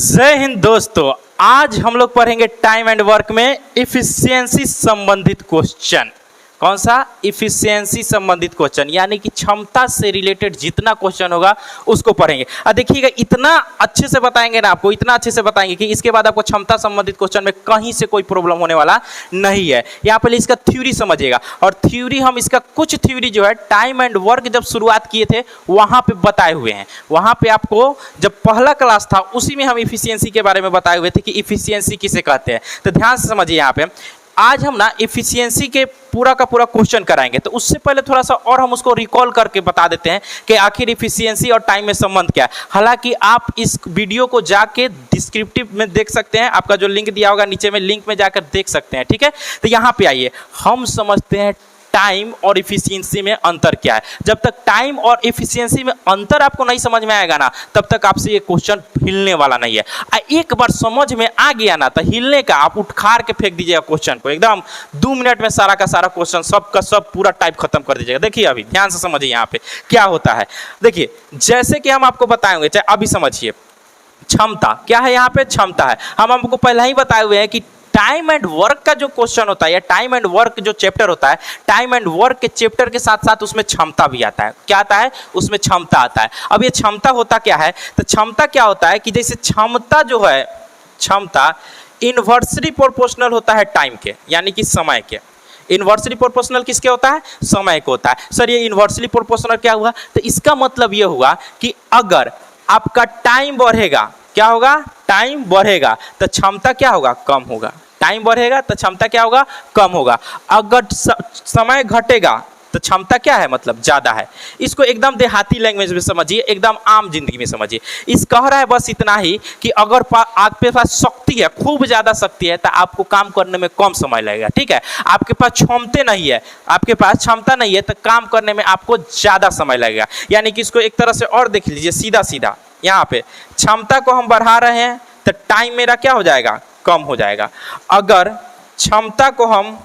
जय हिंद दोस्तों। आज हम लोग पढ़ेंगे टाइम एंड वर्क में इफिशियंसी संबंधित क्वेश्चन। कौन सा? इफिशियंसी संबंधित क्वेश्चन, यानी कि क्षमता से रिलेटेड जितना क्वेश्चन होगा उसको पढ़ेंगे। और देखिएगा, इतना अच्छे से बताएंगे ना आपको, इतना अच्छे से बताएंगे कि इसके बाद आपको क्षमता संबंधित क्वेश्चन में कहीं से कोई प्रॉब्लम होने वाला नहीं है। यहाँ पहले इसका थ्योरी समझिएगा, और थ्योरी हम इसका कुछ थ्योरी जो है टाइम एंड वर्क जब शुरुआत किए थे वहाँ पे बताए हुए हैं। वहाँ पे आपको जब पहला क्लास था उसी में हम इफिशियंसी के बारे में बताए हुए थे कि इफिशियंसी किसे कहते हैं। तो ध्यान से समझिए, यहाँ पे आज हम ना इफिशियंसी के पूरा का पूरा क्वेश्चन कराएंगे। तो उससे पहले थोड़ा सा और हम उसको रिकॉल करके बता देते हैं कि आखिर इफिशियंसी और टाइम में संबंध क्या है। हालांकि आप इस वीडियो को जाके डिस्क्रिप्टिव में देख सकते हैं, आपका जो लिंक दिया होगा नीचे में, लिंक में जाकर देख सकते हैं। ठीक है, तो यहाँ पे आइए, हम समझते हैं टाइम और इफिशियंसी में अंतर क्या है। जब तक टाइम और इफिशियंसी में अंतर आपको नहीं समझ में आएगा ना, तब तक आपसे ये क्वेश्चन हिलने वाला नहीं है। एक बार समझ में आ गया ना, तो हिलने का आप उठार के फेंक दीजिएगा क्वेश्चन को, एकदम 2 मिनट में सारा का सारा क्वेश्चन सब का सब पूरा टाइप खत्म कर दीजिएगा। देखिए, अभी ध्यान से समझिए यहाँ पे क्या होता है। देखिए, जैसे कि हम आपको बताएंगे, चाहे अभी समझिए, क्षमता क्या है। यहाँ पे क्षमता है, हम आपको पहले ही बताए हुए हैं कि टाइम एंड वर्क का जो क्वेश्चन होता है, या टाइम एंड वर्क जो चैप्टर होता है, टाइम एंड वर्क के चैप्टर के साथ साथ उसमें क्षमता भी आता है। क्या आता है? उसमें क्षमता आता है। अब ये क्षमता होता क्या है? तो क्षमता क्या होता है कि जैसे क्षमता जो है, क्षमता इनवर्सली प्रोपोर्शनल होता है टाइम के, यानी कि समय के। इनवर्सली प्रोपोर्शनल किसके होता है? समय को होता है। सर, ये इनवर्सली प्रोपोर्शनल क्या हुआ? तो इसका मतलब ये हुआ कि अगर आपका टाइम बढ़ेगा, क्या होगा? टाइम बढ़ेगा तो क्षमता क्या होगा? कम होगा। टाइम बढ़ेगा तो क्षमता क्या होगा? कम होगा। अगर समय घटेगा तो क्षमता क्या है? मतलब ज्यादा है। इसको एकदम देहाती लैंग्वेज में समझिए, एकदम आम जिंदगी में समझिए। इस कह रहा है बस इतना ही कि अगर आपके पास शक्ति है, खूब ज्यादा शक्ति है, तो आपको काम करने में कम समय लगेगा। ठीक है, आपके पास क्षमता नहीं है, आपके पास क्षमता नहीं है, तो काम करने में आपको ज्यादा समय लगेगा। यानी कि इसको एक तरह से और देख लीजिए, सीधा सीधा यहाँ पे क्षमता को हम बढ़ा रहे हैं तो टाइम मेरा क्या हो जाएगा? कम हो जाएगा। अगर क्षमता को हम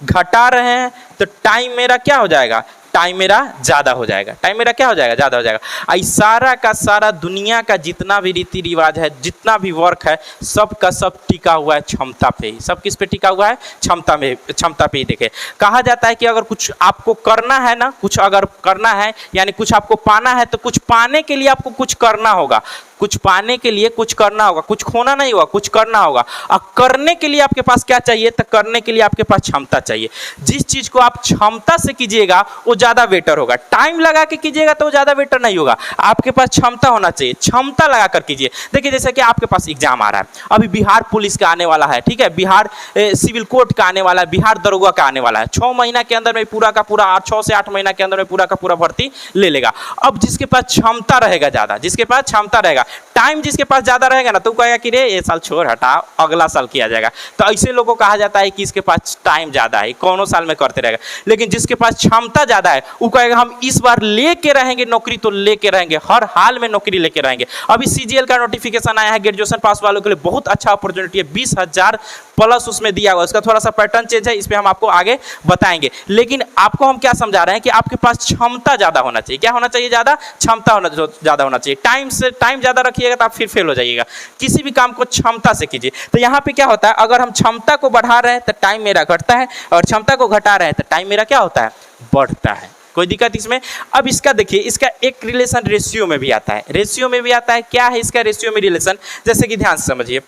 घटा रहे हैं तो टाइम मेरा क्या हो जाएगा? टाइम मेरा ज़्यादा हो जाएगा। टाइम मेरा क्या हो जाएगा? ज़्यादा हो जाएगा। सारा का सारा दुनिया का जितना भी रीति रिवाज है, जितना भी वर्क है, सब का सब टिका हुआ है क्षमता पे ही। सब किस पे टिका हुआ है? क्षमता में, क्षमता पे ही। देखे, कहा जाता है कि अगर कुछ आपको करना है ना, कुछ अगर करना है, यानी कुछ आपको पाना है, तो कुछ पाने के लिए आपको कुछ करना होगा। कुछ पाने के लिए कुछ करना होगा, कुछ खोना नहीं होगा, कुछ करना होगा। और करने के लिए आपके पास क्या चाहिए? तो करने के लिए आपके पास क्षमता चाहिए। जिस चीज को आप क्षमता से कीजिएगा वो ज्यादा बेटर होगा। टाइम लगा के कीजिएगा तो वो ज्यादा बेटर नहीं होगा। आपके पास क्षमता होना चाहिए, क्षमता लगा कर कीजिए। देखिए, जैसे कि आपके पास एग्जाम आ रहा है, अभी बिहार पुलिस का आने वाला है, ठीक है, बिहार सिविल कोर्ट का आने वाला है, बिहार दरोगा का आने वाला है। 6 महीना के अंदर में पूरा का पूरा, 6 से 8 महीना के अंदर में पूरा का पूरा भर्ती ले लेगा। अब जिसके पास क्षमता रहेगा ज्यादा, जिसके पास क्षमता रहेगा, टाइम जिसके पास ज्यादा रहेगा ना, तो कहेगा कि रे ये साल छोड़, हटा, अगला साल किया जाएगा। तो ऐसे लोगों को कहा जाता है कि इसके पास टाइम ज्यादा है, कौनों साल में करते रहेगा। लेकिन जिसके पास क्षमता ज्यादा है वो कहेगा हम इस बार लेके रहेंगे नौकरी, तो लेके रहेंगे, हर हाल में नौकरी लेके रहेंगे। अभी सीजीएल का नोटिफिकेशन आया है ग्रेजुएशन पास वालों के लिए, बहुत अच्छा अपॉर्चुनिटी है, 20,000 प्लस उसमें दिया हुआ। उसका थोड़ा सा पैटर्न चेंज है, इस पर हम आपको आगे बताएंगे। लेकिन आपको हम क्या समझा रहे हैं कि आपके पास क्षमता ज्यादा होना चाहिए। क्या होना चाहिए? ज्यादा क्षमता ज्यादा होना चाहिए। टाइम ज्यादा रखिएगा तो आप फिर फेल हो जाइएगा। किसी भी काम को क्षमता से कीजिए। तो यहाँ पे क्या होता है, अगर हम क्षमता को बढ़ा रहे हैं तो टाइम मेरा घटता है, और क्षमता को घटा रहे हैं तो टाइम मेरा क्या होता है? बढ़ता है। कोई दिक्कत इसमें? अब इसका देखिए, इसका एक रिलेशन रेशियो में भी आता है। रेशियो में भी आता है। क्या है इसका रेशियो में रिलेशन? जैसे कि ध्यान से समझिए,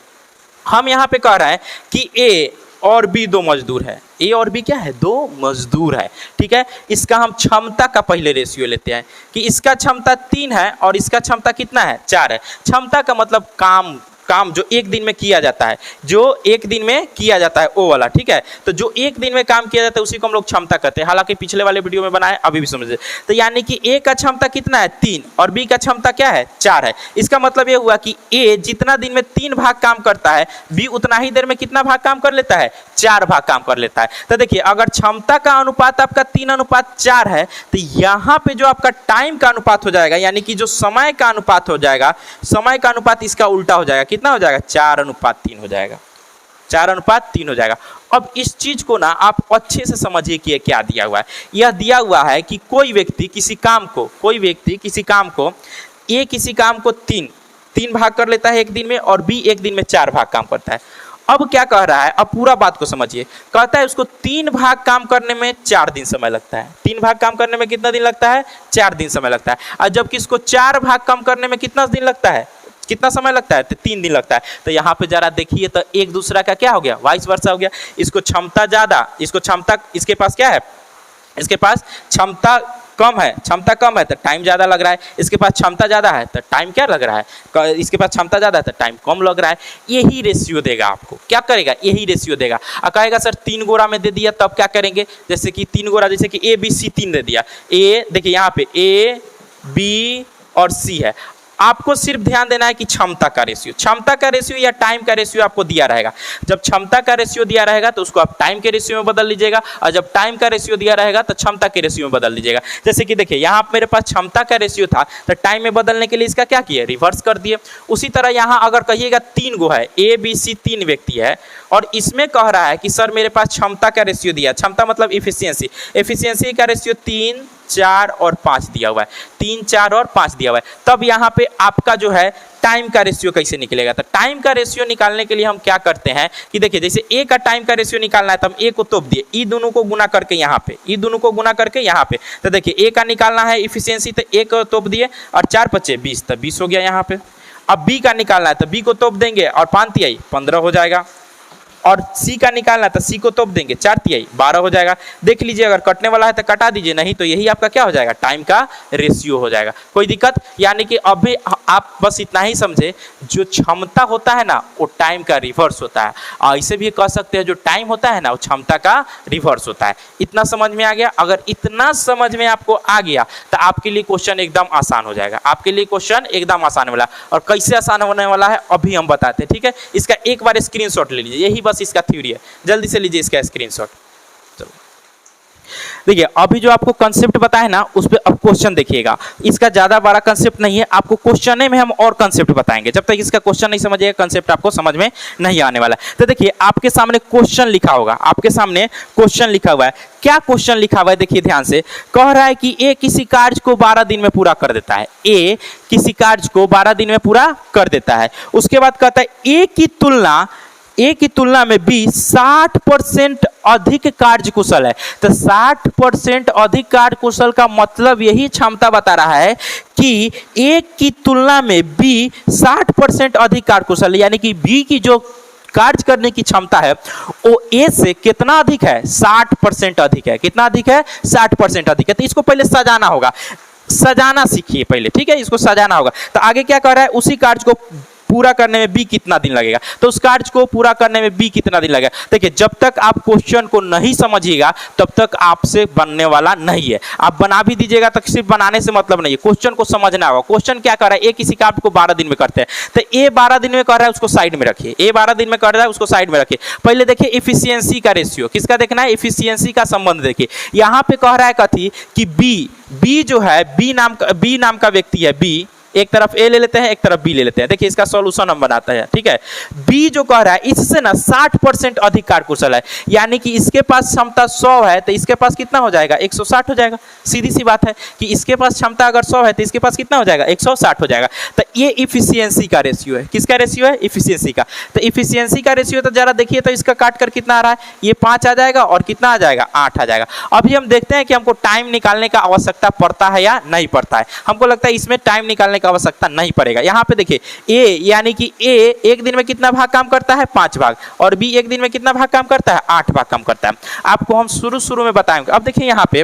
हम यहाँ पे कह रहे हैं कि ए और बी 2 मजदूर है। ए और बी क्या है? 2 मजदूर है। ठीक है, इसका हम क्षमता का पहले रेशियो लेते हैं कि इसका क्षमता 3 है और इसका क्षमता कितना है? 4 है। क्षमता का मतलब काम जो एक दिन में किया जाता है, जो एक दिन में किया जाता है वो वाला। ठीक है, तो जो एक दिन में काम किया जाता है उसी को हम लोग क्षमता कहते हैं। हालांकि पिछले वाले वीडियो में बनाए, अभी भी समझिए। तो यानी कि ए का क्षमता कितना है? 3, और बी का क्षमता क्या है? 4 है। इसका मतलब ये हुआ कि ए जितना दिन में 3 भाग काम करता है, बी उतना ही देर में कितना भाग काम कर लेता है? 4 भाग काम कर लेता है। तो देखिए, अगर क्षमता का अनुपात आपका 3:4 है, तो यहाँ पे जो आपका टाइम का अनुपात हो जाएगा, यानी कि जो समय का अनुपात हो जाएगा, समय का अनुपात इसका उल्टा हो जाएगा। कितना हो जाएगा? 4:3 हो जाएगा। 4:3 हो जाएगा। अब इस चीज को ना आप अच्छे से समझिए कि क्या दिया हुआ है। यह दिया हुआ है कि कोई व्यक्ति किसी काम को, ए किसी काम को 3 3 भाग कर लेता है एक दिन में, और बी एक दिन में 4 भाग काम करता है। अब क्या कह रहा है, अब पूरा बात को समझिए। कहता है उसको 3 भाग काम करने में 4 दिन समय लगता है। 3 भाग काम करने में कितना दिन लगता है, 4 दिन समय लगता है। और जबकि इसको 4 भाग काम करने में कितना दिन लगता है, कितना समय लगता है, तो 3 दिन लगता है। तो यहाँ पे जरा देखिए तो एक दूसरा का क्या हो गया, वाइस वर्सा हो गया। इसको क्षमता ज्यादा, इसको क्षमता, इसके पास क्या है, इसके पास क्षमता कम है, क्षमता कम है तो टाइम ज़्यादा लग रहा है। इसके पास क्षमता ज़्यादा है तो टाइम क्या लग रहा है, इसके पास क्षमता ज़्यादा है तो टाइम कम लग रहा है। यही रेशियो देगा आपको, क्या करेगा, यही रेशियो देगा। और कहेगा सर 3 गोरा में दे दिया तब क्या करेंगे, जैसे कि 3 गोरा, जैसे कि ए बी सी 3 दे दिया। ए देखिए यहाँ पे ए बी और सी है। आपको सिर्फ ध्यान देना है कि क्षमता का रेशियो, क्षमता का रेशियो या टाइम का रेशियो आपको दिया रहेगा। जब क्षमता का रेशियो दिया रहेगा तो उसको आप टाइम के रेशियो में बदल लीजिएगा, और जब टाइम का रेशियो दिया रहेगा तो क्षमता के रेशियो में बदल लीजिएगा। जैसे कि देखिए यहाँ मेरे पास क्षमता का रेशियो था तो टाइम में बदलने के लिए इसका क्या किया, रिवर्स कर दिए। उसी तरह यहाँ अगर कहिएगा 3 गो है, ए बी सी 3 व्यक्ति है, और इसमें कह रहा है कि सर मेरे पास क्षमता का रेशियो दिया, क्षमता मतलब इफिशियंसी, इफिशियंसी का रेशियो 3, 4 और 5 दिया हुआ है, 3, 4 और 5 दिया हुआ है। तब यहाँ पे आपका जो है टाइम का रेशियो कैसे निकलेगा, तो टाइम का रेशियो निकालने के लिए हम क्या करते हैं कि देखिए जैसे ए का टाइम का रेशियो निकालना है तो हम ए को तोप दिए, ई दोनों को गुना करके यहाँ पे, ई दोनों को गुना करके यहाँ पे। तो देखिए ए का निकालना है इफिशियंसी तो ए को तोप दिए, और 4 5 20 तो 20 हो गया यहाँ पे। अब बी का निकालना है तो बी को तोप देंगे, और 5 तिहाई 15 हो जाएगा। और सी का निकालना है तो सी को तोप देंगे, 4 तिहाई 12 हो जाएगा। देख लीजिए अगर कटने वाला है तो कटा दीजिए, नहीं तो यही आपका क्या हो जाएगा, टाइम का रेशियो हो जाएगा। कोई दिक्कत, यानी कि अभी आप बस इतना ही समझे, जो क्षमता होता है ना वो टाइम का रिवर्स होता है, और ऐसे भी कह सकते हैं जो टाइम होता है ना वो क्षमता का रिवर्स होता है। इतना समझ में आ गया? अगर इतना समझ में आपको आ गया तो आपके लिए क्वेश्चन एकदम आसान हो जाएगा, आपके लिए क्वेश्चन एकदम आसान वाला। और कैसे आसान होने वाला है अभी हम बताते हैं, ठीक है। इसका एक बार स्क्रीनशॉट ले लीजिए, यही बस इसका थ्योरी है, जल्दी से लीजिए इसका स्क्रीनशॉट। चलो देखिए अभी जो आपको कंसेप्ट बताया ना उस पे अब क्वेश्चन देखिएगा। इसका ज्यादा बड़ा कंसेप्ट नहीं है, आपको क्वेश्चन में हम और कंसेप्ट बताएंगे। जब तक इसका क्वेश्चन नहीं समझिएगा कंसेप्ट आपको समझ में नहीं आने वाला। तो देखिए आपके सामने क्वेश्चन लिखा होगा, आपके सामने क्वेश्चन लिखा हुआ है। क्या क्वेश्चन लिखा हुआ है देखिए ध्यान से। कह रहा है कि ए किसी कार्य को 12 दिन में पूरा कर देता है, ए किसी कार्य को 12 दिन में पूरा कर देता है। उसके बाद कहता है ए की तुलना में बी 60% अधिक कार्यकुशल है। तो 60% अधिक कार्यकुशल का मतलब यही क्षमता बता रहा है कि ए की तुलना में बी 60% अधिक कार्यकुशल है, यानी कि बी की जो कार्य करने की क्षमता है वो ए से कितना अधिक है, 60% अधिक है। कितना अधिक है, 60% अधिक है। तो इसको पहले सजाना होगा, सजाना सीखिए पहले, ठीक है। इसको सजाना होगा। तो आगे क्या कर रहा है, उसी कार्य को पूरा करने में बी कितना दिन लगेगा, तो उस कार्य को पूरा करने में बी कितना दिन लगेगा। देखिए जब तक आप क्वेश्चन को नहीं समझिएगा तब तक आपसे बनने वाला नहीं है। आप बना भी दीजिएगा तो सिर्फ बनाने से मतलब नहीं है, क्वेश्चन को समझना होगा। क्वेश्चन क्या कर रहा है, ए किसी कार्य को 12 दिन में करते हैं, तो ए 12 दिन में कर रहा है उसको साइड में रखिए, ए 12 दिन में कर रहा है उसको साइड में रखिए। पहले देखिए इफिशियंसी का रेशियो, किसका देखना है, इफिशियंसी का संबंध देखिए। यहाँ पे कह रहा है कथी कि बी जो है, बी नाम का व्यक्ति है, बी एक तरफ ए ले लेते हैं एक तरफ बी ले लेते हैं। देखिए इसका सॉल्यूशन हम बनाते हैं, ठीक है। बी जो कह रहा है इससे ना 60% अधिक कार्यकुशल है, यानी कि इसके पास क्षमता 100 है तो इसके पास कितना हो जाएगा, 160 हो जाएगा। सीधी सी बात है कि इसके पास क्षमता अगर 100 है तो इसके पास कितना हो जाएगा, 160 हो जाएगा। तो ये इफिशियंसी का रेशियो है। किसका रेशियो है, इफिशियंसी का। तो इफिशियंसी का रेशियो तो जरा देखिए तो इसका काट कर कितना आ रहा है, ये 5 आ जाएगा और कितना आ जाएगा, 8 आ जाएगा। अभी हम देखते हैं कि हमको टाइम निकालने का आवश्यकता पड़ता है या नहीं पड़ता है। हमको लगता है इसमें टाइम निकालने का आवश्यकता नहीं पड़ेगा। यहाँ पे देखिए ए, यानी कि ए एक दिन में कितना भाग काम करता है, 5 भाग, और बी एक दिन में कितना भाग काम करता है, 8 भाग काम करता है। आपको हम शुरू में बताएंगे। अब देखिए यहाँ पे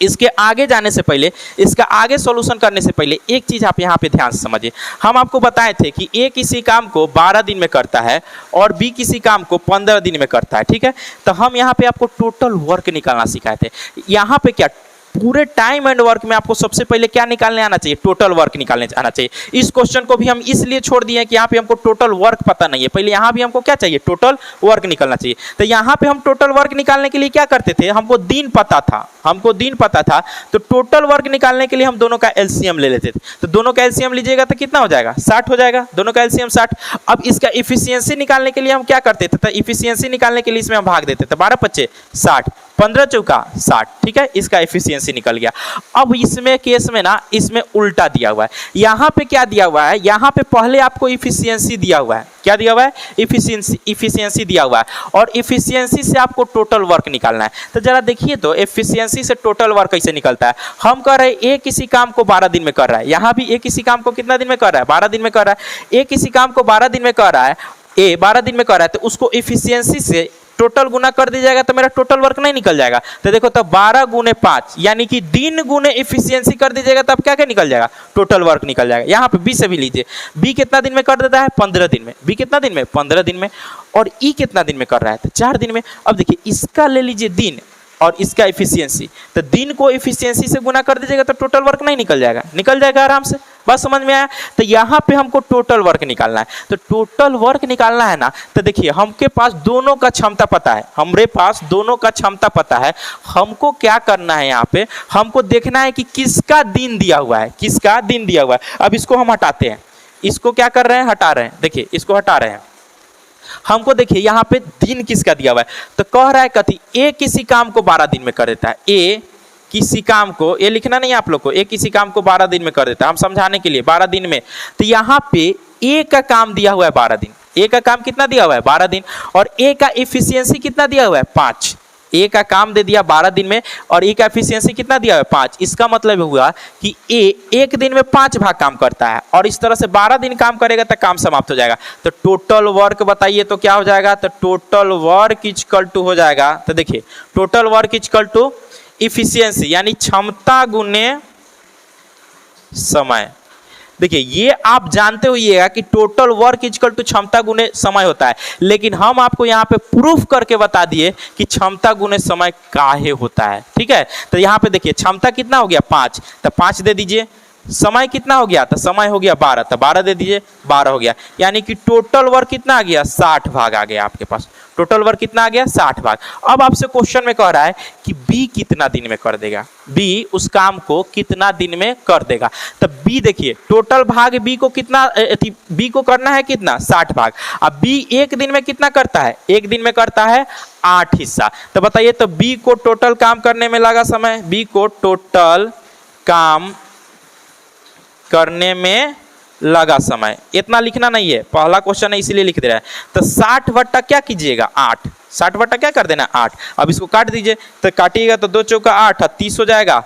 इसके आगे जाने से पहले, इसका आगे सॉल्यूशन करने से पहले एक चीज आप यहाँ पे ध्यान से समझिए। हम आपको बताए थे कि ए किसी काम को 12 दिन में करता है और बी किसी काम को 15 दिन में करता है, ठीक है। तो हम यहाँ पे आपको टोटल वर्क निकालना सिखाए थे। यहाँ पे क्या पूरे टाइम एंड वर्क में आपको सबसे पहले क्या निकालने आना चाहिए, टोटल वर्क निकालने आना चाहिए। इस क्वेश्चन को भी हम इसलिए छोड़ दिए कि यहाँ पे हमको टोटल वर्क पता नहीं है। पहले यहाँ भी हमको क्या चाहिए, टोटल वर्क निकालना चाहिए। तो यहाँ पे हम टोटल वर्क निकालने के लिए क्या करते थे, हमको दिन पता था, तो टोटल वर्क निकालने के लिए हम दोनों का एलसीएम ले लेते थे। तो दोनों का एलसीएम लीजिएगा तो कितना हो जाएगा, 60 हो जाएगा। दोनों का एलसीएम 60। अब इसका इफिशियंसी निकालने के लिए हम क्या करते थे, तो इफिशियंसी निकालने के लिए इसमें हम भाग देते थे, 12 × 5 = 60, 15 चौका 60, ठीक है, इसका एफिशिएंसी निकल गया। अब इसमें केस में ना इसमें उल्टा दिया हुआ है, यहाँ पे क्या दिया हुआ है, यहाँ पे पहले आपको इफिशियंसी दिया हुआ है, क्या दिया हुआ है, इफिशियंसी दिया हुआ है, और इफिशियंसी से आपको टोटल वर्क निकालना है। तो जरा देखिए तो एफिशियंसी से टोटल वर्क कैसे निकलता है। हम कह रहे हैं ए किसी काम को 12 दिन में कर रहा है, यहाँ भी ए किसी काम को कितना दिन में कर रहा है, 12 दिन में कर रहा है। ए किसी काम को 12 दिन में कर रहा है, ए 12 दिन में कर रहा है, तो उसको इफिशियंसी से टोटल गुना कर दीजिएगा तो मेरा टोटल वर्क नहीं निकल जाएगा। तो देखो तो 12 गुने 5 यानी कि दिन गुने इफिशियंसी कर दीजिएगा तब क्या क्या निकल जाएगा, टोटल वर्क निकल जाएगा। यहाँ पे बी से भी लीजिए, बी कितना दिन में कर देता है, 15 दिन में। बी कितना दिन में, 15 दिन में। और ई कितना दिन में कर रहा है, तो 4 दिन में। अब देखिए इसका ले लीजिए दिन और इसका इफिशियंसी, तो दिन को इफिशियंसी से गुना कर दीजिएगा तो टोटल वर्क नहीं निकल जाएगा, निकल जाएगा आराम से। बस समझ में आया। तो यहाँ पे हमको टोटल वर्क निकालना है, तो टोटल वर्क निकालना है ना, तो देखिए हमके पास दोनों का क्षमता पता है, हमरे पास दोनों का क्षमता पता है। हमको क्या करना है, यहाँ पे हमको देखना है कि किसका दिन दिया हुआ है, किसका दिन दिया हुआ है। अब इसको हम हटाते हैं, इसको क्या कर रहे हैं, हटा रहे हैं। देखिए इसको हटा रहे हैं, हमको देखिए यहाँ पे दिन किसका दिया हुआ है, तो कह रहा है कथी, ए किसी काम को 12 दिन में कर देता है। ए किसी काम को, ये लिखना नहीं आप लोग को, ए किसी काम को 12 दिन में कर देता है, हम समझाने के लिए 12 दिन में। तो यहाँ पे ए का काम दिया हुआ है 12 दिन, ए का काम कितना दिया हुआ है, 12 दिन, और ए का एफिशिएंसी कितना दिया हुआ है, 5। ए का काम दे दिया 12 दिन में और ए का एफिशिएंसी कितना दिया हुआ है, 5। इसका मतलब हुआ कि ए एक दिन में 5 भाग काम करता है और इस तरह से 12 दिन काम करेगा तो काम समाप्त हो जाएगा। तो टोटल वर्क बताइए तो क्या हो जाएगा, तो टोटल वर्क इक्वल टू हो जाएगा, तो देखिए total work equal to efficiency यानी क्षमता गुने समय। देखिए ये आप जानते होइएगा कि टोटल वर्क इक्वल टू क्षमता गुने समय होता है, लेकिन हम आपको यहाँ पे प्रूफ करके बता दिए कि क्षमता गुने समय काहे होता है, ठीक है। तो यहाँ पे देखिए क्षमता कितना हो गया 5, तो 5 दे दीजिए। समय कितना हो गया, तो समय हो गया 12, तो 12 दे दीजिए, 12 हो गया। यानी कि टोटल वर्क कितना आ गया, 60 भाग आ गया आपके पास। टोटल वर्क कितना आ गया, 60 भाग। अब आपसे क्वेश्चन में कह रहा है कि बी कितना दिन में कर देगा, बी उस काम को कितना दिन में कर देगा। तो बी देखिए टोटल भाग बी को कितना, बी को करना है कितना, 60 भाग। अब बी एक दिन में कितना करता है, एक दिन में करता है 8 हिस्सा। तो बताइए तो बी को टोटल काम करने में लगा समय, बी को टोटल काम करने में लगा समय, इतना लिखना नहीं है, पहला क्वेश्चन है इसीलिए लिख दे रहा है। तो 60 बट्टा क्या कीजिएगा 8, 60 बट्टा क्या कर देना 8। अब इसको काट दीजिए, तो काटिएगा तो 2 चौका 8 30 हो जाएगा,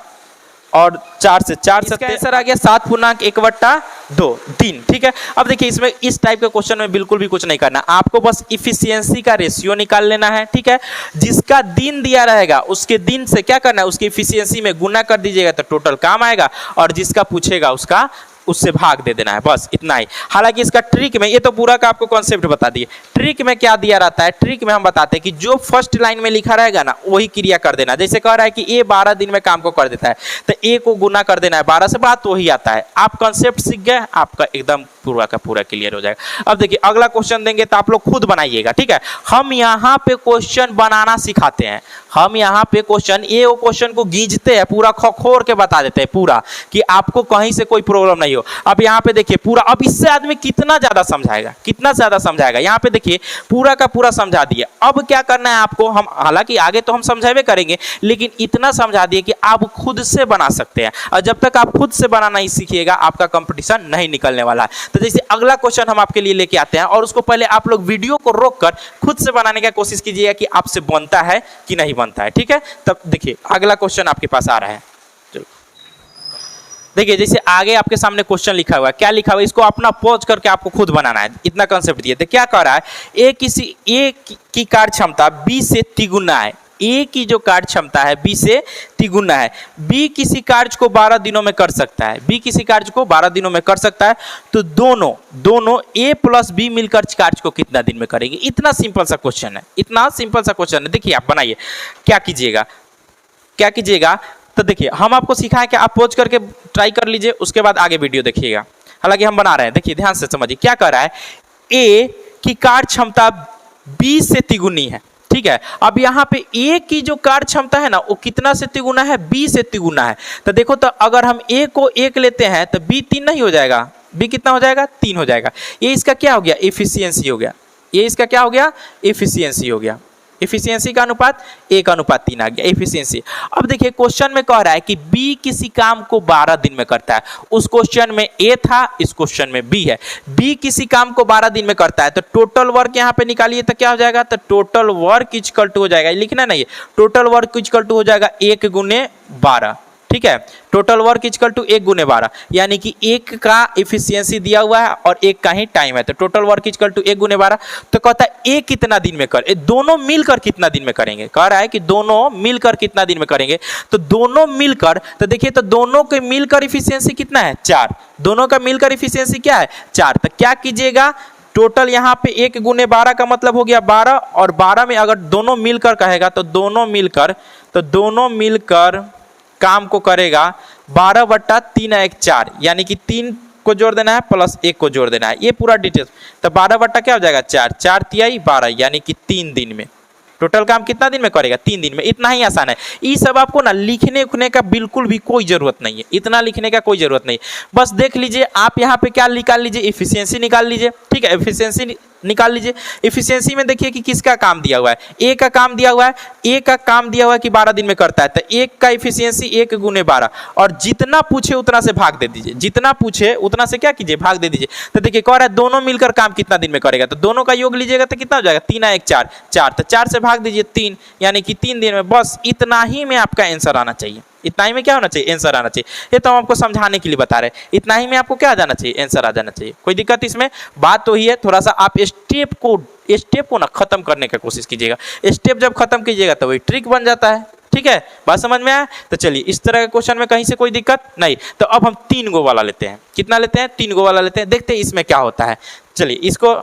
और 4 से आंसर आ गया 7/1/2 दिन, ठीक है। अब देखिए इसमें इस टाइप के क्वेश्चन में बिल्कुल भी कुछ नहीं करना, आपको बस इफिशियंसी का रेशियो निकाल लेना है, ठीक है। जिसका दिन दिया रहेगा उसके दिन से क्या करना है, उसकी इफिशियंसी में गुना कर दीजिएगा तो टोटल काम आएगा, और जिसका पूछेगा उसका उससे भाग दे देना है, बस इतना ही। हालांकि इसका ट्रिक में, ये तो पूरा का आपको कॉन्सेप्ट बता दिए, ट्रिक में क्या दिया रहता है, ट्रिक में हम बताते हैं कि जो फर्स्ट लाइन में लिखा रहेगा ना वही क्रिया कर देना। जैसे कह रहा है कि ए 12 दिन में काम को कर देता है, तो ए को गुना कर देना है 12 से, बात वही आता है। आप कॉन्सेप्ट सीख गए, आपका एकदम पूरा का पूरा क्लियर हो जाएगा। अब देखिए अगला क्वेश्चन देंगे तो आप लोग खुद बनाइएगा, ठीक है। हम यहाँ पे क्वेश्चन बनाना सिखाते हैं, हम यहाँ पे क्वेश्चन, ये वो क्वेश्चन को गींजते हैं, पूरा खोखोर के बता देते हैं पूरा, कि आपको कहीं से कोई प्रॉब्लम नहीं हो। अब यहाँ पे देखिए पूरा, अब इससे आदमी कितना ज्यादा समझाएगा, कितना ज्यादा समझाएगा। यहाँ पे देखिए पूरा का पूरा समझा दिया। अब क्या करना है आपको, हम हालांकि आगे तो हम समझावे करेंगे, लेकिन इतना समझा दिए कि आप खुद से बना सकते हैं, और जब तक आप खुद से बनाना नहीं सीखिएगा आपका कंपटीशन नहीं निकलने वाला है। तो जैसे अगला क्वेश्चन हम आपके लिए लेके आते हैं, और उसको पहले आप लोग वीडियो को रोककर खुद से बनाने की कोशिश कीजिएगा कि आपसे बनता है कि नहीं बनता है, ठीक है। तब देखिए अगला क्वेश्चन आपके पास आ रहा है। देखिए जैसे आगे आपके सामने क्वेश्चन लिखा हुआ है, क्या लिखा हुआ है, इसको अपना पॉज करके आपको खुद बनाना है, इतना कंसेप्ट दिए। तो क्या कह रहा है, ए की कार्य क्षमता बी से तिगुना है, ए की जो कार्य क्षमता है बी से तिगुना है। बी किसी कार्य को 12 दिनों में कर सकता है, बी किसी कार्य को 12 दिनों में कर सकता है, तो दोनों ए प्लस बी मिलकर कार्य को कितना दिन में करेंगे। इतना सिंपल सा क्वेश्चन है, इतना सिंपल सा क्वेश्चन है। देखिए आप बनाइए, क्या कीजिएगा। तो देखिए हम आपको सिखाएं कि आप पॉज करके ट्राई कर लीजिए, उसके बाद आगे वीडियो देखिएगा। हालांकि हम बना रहे हैं, देखिए ध्यान से समझिए क्या कर रहा है। ए की कार्य क्षमता बी से तिगुनी है, ठीक है। अब यहाँ पे ए की जो कार्य क्षमता है ना वो कितना से तिगुना है, बी से तिगुना है। तो देखो तो अगर हम ए को 1 लेते हैं तो बी 3 नहीं हो जाएगा, बी कितना हो जाएगा, 3 हो जाएगा। ये इसका क्या हो गया, एफिशिएंसी हो गया, ये इसका क्या हो गया, एफिशिएंसी हो गया। इफिशियंसी का अनुपात 1:3 आ गया इफिशियंसी। अब देखिए क्वेश्चन में कह रहा है कि बी किसी काम को 12 दिन में करता है। उस क्वेश्चन में ए था, इस क्वेश्चन में बी है। बी किसी काम को 12 दिन में करता है तो टोटल वर्क यहाँ पे निकालिए तो क्या हो जाएगा, तो टोटल वर्क इक्वल टू हो जाएगा, लिखना नहीं है, टोटल वर्क इक्वल टू हो जाएगा 1 × 12। ठीक है, टोटल वर्क इक्वल टू 1 × 12, यानी कि एक का इफिशियंसी दिया हुआ है और एक का ही टाइम है, तो टोटल वर्क इक्वल टू 1 × 12। तो कहता है ए कितना दिन में कर, दोनों मिलकर कितना दिन में करेंगे, कह रहा है कि दोनों मिलकर कितना दिन में करेंगे। तो दोनों मिलकर, तो देखिए तो दोनों के मिलकर इफिशियंसी कितना है 4, दोनों का मिलकर इफिशियंसी क्या है 4। तो क्या कीजिएगा, टोटल यहाँ पे 1 × 12 का मतलब हो गया 12, और 12 में अगर दोनों मिलकर कहेगा तो दोनों मिलकर काम को करेगा 12/3 1 4, यानी कि 3 को जोड़ देना है प्लस 1 को जोड़ देना है, ये पूरा डिटेल्स। तो 12 क्या हो जाएगा 4, 4 तिहाई 12, यानी कि 3 दिन में। टोटल काम कितना दिन में करेगा 3 दिन में। इतना ही आसान है, ये सब आपको ना लिखने उखने का बिल्कुल भी कोई जरूरत नहीं है, इतना लिखने का कोई जरूरत नहीं। बस देख लीजिए आप यहाँ पे क्या निकाल लीजिए, इफिशियंसी निकाल लीजिए। ठीक है, इफिशियंसी निकाल लीजिए। इफिशियंसी में देखिए कि किसका काम दिया हुआ है, ए का काम दिया हुआ है, ए का काम दिया हुआ है कि 12 दिन में करता है, तो एक का इफिशियंसी 1 × 12, और जितना पूछे उतना से भाग दे दीजिए, जितना पूछे उतना से क्या कीजिए भाग दे दीजिए। तो देखिए कह रहा है दोनों मिलकर काम कितना दिन में करेगा, तो दोनों का योग लीजिएगा तो कितना हो जाएगा 3 1 4 4, तो 4 से भाग दीजिए 3, यानी कि 3 दिन में। बस इतना ही में आपका आंसर आना चाहिए, इतना ही में क्या होना चाहिए आंसर आना चाहिए। ये तो हम आपको समझाने के लिए बता रहे हैं, इतना ही में आपको क्या आ जाना चाहिए आंसर आ जाना चाहिए। कोई दिक्कत इसमें, बात तो ही है, थोड़ा सा आप स्टेप को ना खत्म करने की कोशिश कीजिएगा। स्टेप जब खत्म कीजिएगा तो वही ट्रिक बन जाता है। ठीक है, बात समझ में आया। तो चलिए इस तरह के क्वेश्चन में कहीं से कोई दिक्कत नहीं। तो अब हम 3 गो वाला लेते हैं, कितना लेते हैं 3 गो वाला लेते हैं, देखते हैं इसमें क्या होता है। चलिए इसको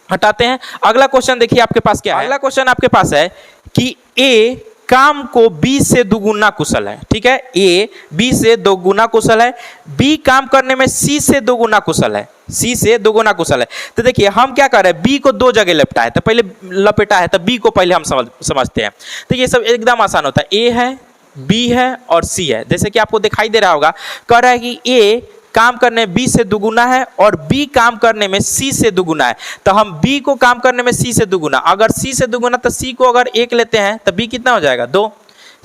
हटाते हैं। अगला क्वेश्चन देखिए आपके पास क्या है, अगला क्वेश्चन आपके पास है कि ए काम को B से दुगुना कुशल है। ठीक है, ए B से दोगुना कुशल है, B काम करने में C से दोगुना कुशल है, C से दोगुना कुशल है। तो देखिए हम क्या कर रहे हैं, B को 2 जगह लपेटा है, तो पहले लपेटा है तो B को पहले हम समझते हैं। तो ये सब एकदम आसान होता है, A है, B है और C है। जैसे कि आपको दिखाई दे रहा होगा, कह रहा है कि A काम करने में B से दुगुना है और B काम करने में C से दुगुना है। तो हम B को काम करने में C से दुगुना, अगर C से दुगुना तो C को अगर 1 लेते हैं तो B कितना हो जाएगा 2।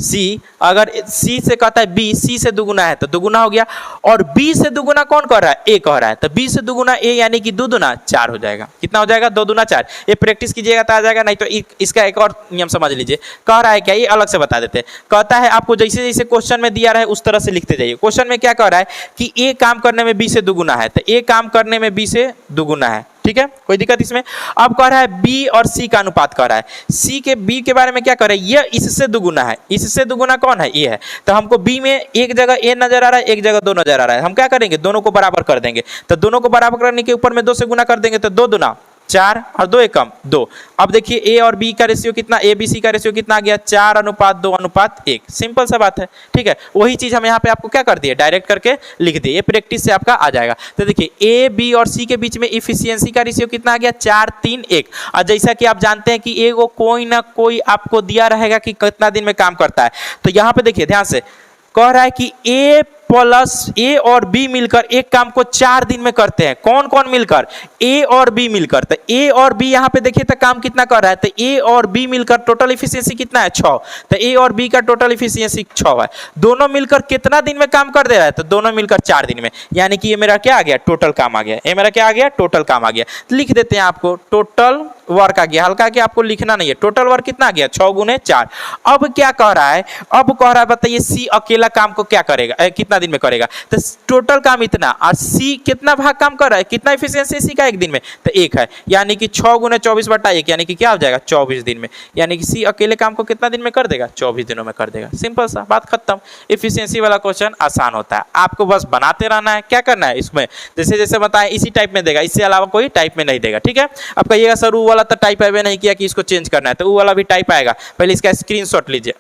C अगर C से कहता है B C से दुगुना है तो दुगुना हो गया, और B से दुगुना कौन कह रहा है A कह रहा है, तो B से दुगुना A यानी कि 2 दूना 4 हो जाएगा। कितना हो जाएगा 2 दूना 4। ये प्रैक्टिस कीजिएगा तो आ जाएगा, नहीं तो इसका एक और नियम समझ लीजिए। कह रहा है क्या, ये अलग से बता देते हैं। कहता है आपको जैसे जैसे क्वेश्चन में दिया रहे उस तरह से लिखते जाइए। क्वेश्चन में क्या कह रहा है कि A काम करने में B से दुगुना है, तो A काम करने में B से दुगुना है। ठीक है, कोई दिक्कत इसमें। अब कह रहा है B और C का अनुपात कह रहा है, C के B के बारे में क्या कह रहा है, ये इससे दुगुना है, इससे दुगुना कौन है ये है। तो हमको B में एक जगह A नजर आ रहा है, एक जगह 2 नजर आ रहा है, हम क्या करेंगे दोनों को बराबर कर देंगे। तो दोनों को बराबर करने के ऊपर में 2 से गुना कर देंगे, तो 2 दूना 4 और 2 एकम 2। अब देखिए A और B का रेशियो कितना, A B C का रेशियो कितना आ गया 4:2:1। सिंपल सा बात है। ठीक है, वही चीज हम यहाँ पे आपको क्या कर दिए डायरेक्ट करके लिख दिए, ये प्रैक्टिस से आपका आ जाएगा। तो देखिए A B और C के बीच में इफिशियंसी का रेशियो कितना आ गया 4 3 1। और जैसा कि आप जानते हैं कि A को कोई ना कोई आपको दिया रहेगा कि कितना दिन में काम करता है। तो यहाँ पे देखिए ध्यान से कह रहा है कि A प्लस A और B मिलकर एक काम को 4 दिन में करते हैं। कौन कौन मिलकर, A और B मिलकर। तो A और B यहाँ पे देखिए तो काम कितना कर रहा है, तो A और B मिलकर टोटल इफिशियंसी कितना है 6। तो A और B का टोटल इफिशियंसी 6 है। दोनों मिलकर कितना दिन में काम कर दे रहा है, तो दोनों मिलकर 4 दिन में, यानी कि ये मेरा क्या आ गया टोटल काम आ गया, ये मेरा क्या आ गया टोटल काम आ गया। तो लिख देते हैं आपको टोटल वर्क आ गया, हल्का कि आपको लिखना नहीं है। टोटल वर्क कितना आ गया 6 × 4। अब क्या कह रहा है, अब कह रहा है बताइए C अकेला काम को क्या करेगा, कितना दिन में करेगा। तो टोटल काम इतना, और C कितना भाग काम कर रहा है, कितना इफिशियंसी C का एक दिन में, तो 1 है, यानी कि 6 × 24/1, यानी कि क्या हो जाएगा 24 दिन में। यानी कि C अकेले काम को कितना दिन में कर देगा 24 दिनों में कर देगा। सिंपल सा बात खत्म। इफिशियंसी वाला क्वेश्चन आसान होता है, आपको बस बनाते रहना है। क्या करना है इसमें, जैसे जैसे बताएं इसी टाइप में देगा, इससे अलावा कोई टाइप में नहीं देगा। ठीक है, अब कहिएगा सर वो वाला तो टाइप अवे नहीं किया कि इसको चेंज करना है, तो वो वाला भी टाइप आएगा। पहले इसका स्क्रीनशॉट लीजिए।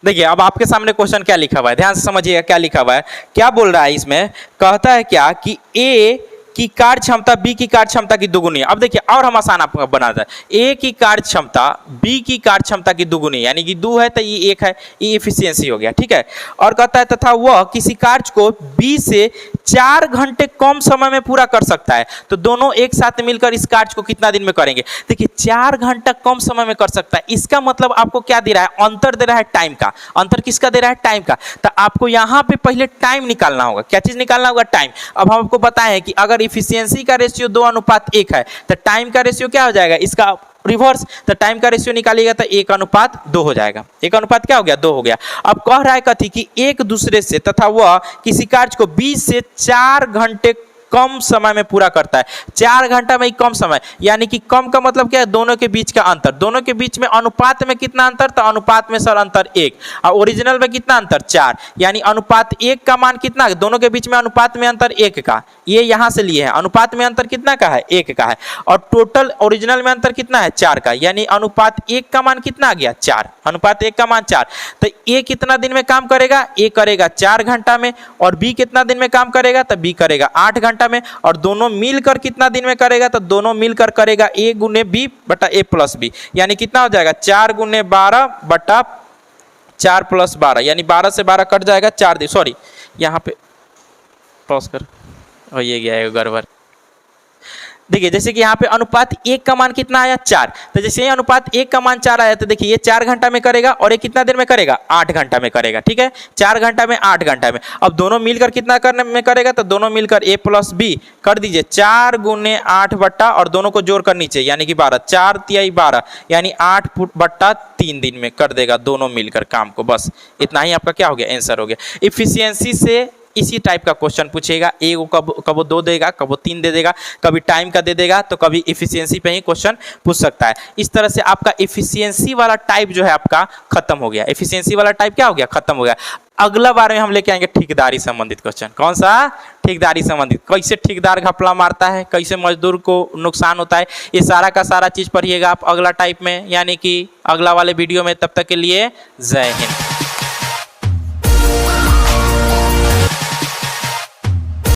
देखिए अब आपके सामने क्वेश्चन क्या लिखा हुआ है, ध्यान से समझिएगा क्या लिखा हुआ है। क्या बोल रहा है इसमें, कहता है क्या कि A की कार्य क्षमता बी की कार्य क्षमता की दुगुनी है। अब देखिए और हम आसान आपको बनाता है, ए की कार्य क्षमता बी की कार्य क्षमता की दुगुनी, यानी कि 2 है तो ये 1 है, ये एफिशिएंसी हो गया, ठीक है। और कहता है तथा वह किसी कार्य को बी से 4 घंटे कम समय में पूरा कर सकता है, तो दोनों एक साथ मिलकर इस कार्य को कितना दिन में करेंगे। देखिए 4 घंटा कम समय में कर सकता है, इसका मतलब आपको क्या दे रहा है, अंतर दे रहा है टाइम का। अंतर किसका दे रहा है, टाइम का। तो आपको यहां पे पहले टाइम निकालना होगा। क्या चीज निकालना होगा, टाइम। अब हम आपको बताएं कि अगर इफिशियंसी का रेशियो 2:1 है तो टाइम का रेशियो क्या हो जाएगा, इसका रिवर्स। तो टाइम का रेशियो निकालिएगा तो 1:2 हो जाएगा। 1 क्या हो गया, 2 हो गया। अब कह रहा है कथी कि एक दूसरे से तथा वह किसी कार्य को 20 से 4 घंटे कम समय में पूरा करता है। 4 घंटा में ही कम समय, यानी कि कम का मतलब क्या है, दोनों के बीच का अंतर। दोनों के बीच में अनुपात में कितना अंतर, तो अनुपात में सर अंतर 1, और ओरिजिनल में कितना अंतर 4, यानी अनुपात 1 का मान कितना, दोनों के बीच में अनुपात में अंतर 1 का, ये यहां से लिए हैं। अनुपात में अंतर कितना का है, 1 का है, और टोटल ओरिजिनल में अंतर कितना है, 4 का, यानी अनुपात 1 का मान कितना आ गया, 4। अनुपात 1 का मान 4। तो ए कितना दिन में काम करेगा, ए करेगा 4 घंटा में, और बी कितना दिन में काम करेगा, तो बी करेगा 8 घंटा में, और दोनों मिलकर कितना दिन में करेगा, तो दोनों मिलकर करेगा ए गुने बी बटा ए प्लस बी, यानी कितना हो जाएगा 4 गुने 12 बटा 4 प्लस 12, यानी 12 से 12 कट जाएगा, 4 दिन, सॉरी यहाँ पे पॉज कर, और ये गया है गड़बड़। देखिए जैसे कि यहाँ पे अनुपात 1 का मान कितना आया, 4, तो जैसे ये अनुपात 1 का मान 4 आया तो देखिए ये 4 घंटा में करेगा, और ये कितना देर में करेगा, 8 घंटा में करेगा, ठीक है। 4 घंटा में 8 घंटा में। अब दोनों मिलकर कितना करने में करेगा, तो दोनों मिलकर ए प्लस बी कर दीजिए 4 गुने 8 बट्टा, और दोनों को जोड़ कर नीचे, यानी कि 12, 4 तिहाई 12, यानी 8 बट्टा 3 दिन में कर देगा दोनों मिलकर काम को। बस इतना ही आपका क्या हो गया, आंसर हो गया। इफिशियंसी से इसी टाइप का क्वेश्चन पूछेगा, ए को कब 2 देगा, कब 3 दे देगा, कभी टाइम का दे देगा, तो कभी इफिशियंसी पे ही क्वेश्चन पूछ सकता है। इस तरह से आपका इफिशियंसी वाला टाइप जो है आपका खत्म हो गया। इफिशियंसी वाला टाइप क्या हो गया, खत्म हो गया। अगला बार में हम लेके आएंगे ठेकेदारी संबंधित क्वेश्चन। कौन सा, ठेकेदारी संबंधित, कैसे ठेकेदार घपला मारता है, कैसे मजदूर को नुकसान होता है, ये सारा का सारा चीज पढ़िएगा आप अगला टाइप में, यानी कि अगला वाले वीडियो में। तब तक के लिए जय हिंद।